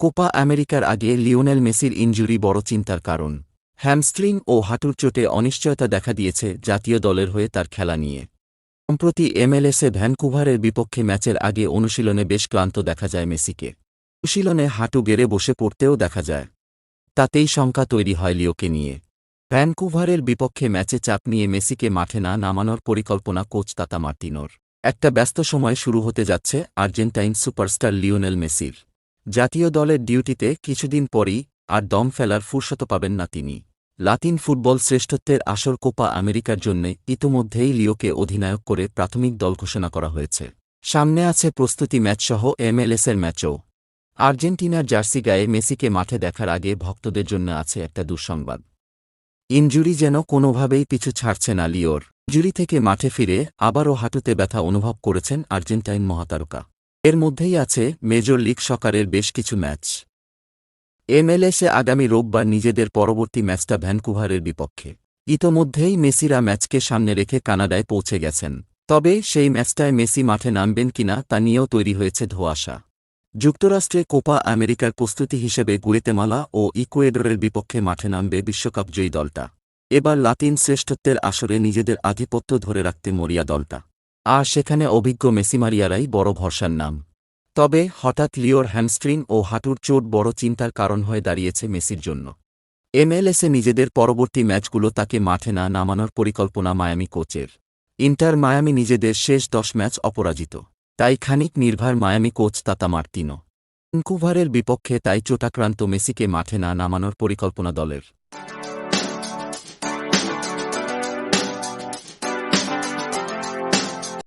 Copa আমেরিকার আগে Lionel মেসির ইনজুরি বড় চিন্তার কারণ। হ্যামস্ট্রিং ও হাঁটুর চোটে অনিশ্চয়তা দেখা দিয়েছে জাতীয় দলের হয়ে তার খেলা নিয়ে। সম্প্রতি এমএলএসে ভ্যানকুভারের বিপক্ষে ম্যাচের আগে অনুশীলনে বেশ ক্লান্ত দেখা যায় মেসিকে। অনুশীলনে হাঁটু গেড়ে বসে পড়তেও দেখা যায়। তাতেই শঙ্কা তৈরি হয় লিওকে নিয়ে। ভ্যানকুভারের বিপক্ষে ম্যাচে চাপ নিয়ে মেসিকে মাঠে না নামানোর পরিকল্পনা কোচ তাতা মার্টিনোর। একটা ব্যস্ত সময় শুরু হতে যাচ্ছে আর্জেন্টাইন সুপারস্টার লিওনেল মেসির। জাতীয় দলের ডিউটিতে কিছুদিন পরই আর দম ফেলার ফুরসত পাবেন না তিনি। লাতিন ফুটবল শ্রেষ্ঠত্বের আসর কোপা আমেরিকার জন্যে ইতোমধ্যেই লিওকে অধিনায়ক করে প্রাথমিক দল ঘোষণা করা হয়েছে। সামনে আছে প্রস্তুতি ম্যাচসহ এমএলএসের ম্যাচও। আর্জেন্টিনার জার্সি গায়ে মেসিকে মাঠে দেখার আগে ভক্তদের জন্য আছে একটা দুঃসংবাদ। ইনজুরি যেন কোনোভাবেই পিছু ছাড়ছে না লিওর। ইনজুরি থেকে মাঠে ফিরে আবারও হাঁটুতে ব্যথা অনুভব করেছেন আর্জেন্টাইন মহাতারকা। এর মধ্যেই আছে মেজর লিগ সকারের বেশ কিছু ম্যাচ। এমএলএসে আগামী রোববার নিজেদের পরবর্তী ম্যাচটা ভ্যানকুভারের বিপক্ষে। ইতোমধ্যেই মেসিরা ম্যাচকে সামনে রেখে কানাডায় পৌঁছে গেছেন। তবে সেই ম্যাচটায় মেসি মাঠে নামবেন কিনা তা নিয়েও তৈরি হয়েছে ধোঁয়াশা। যুক্তরাষ্ট্রে কোপা আমেরিকার প্রস্তুতি হিসেবে গুয়েতেমালা ও ইকুয়েডরের বিপক্ষে মাঠে নামবে বিশ্বকাপজয়ী দলটা। এবার লাতিন শ্রেষ্ঠত্বের আসরে নিজেদের আধিপত্য ধরে রাখতে মরিয়া দলটা। আর সেখানে অভিজ্ঞ মেসিমারিয়ারাই বড় ভরসার নাম। তবে হঠাৎ লিওর হ্যামস্ট্রিং ও হাঁটুর চোট বড় চিন্তার কারণ হয়ে দাঁড়িয়েছে মেসির জন্য। এমএলএসে নিজেদের পরবর্তী ম্যাচগুলো তাকে মাঠে না নামানোর পরিকল্পনা মায়ামি কোচের। ইন্টার মায়ামি নিজেদের শেষ 10 ম্যাচ অপরাজিত। তাই খানিক নির্ভর মায়ামি কোচ তাতা মার্তিনো। ভ্যানকুভারের বিপক্ষে তাই চোটাক্রান্ত মেসিকে মাঠে না নামানোর পরিকল্পনা দলের।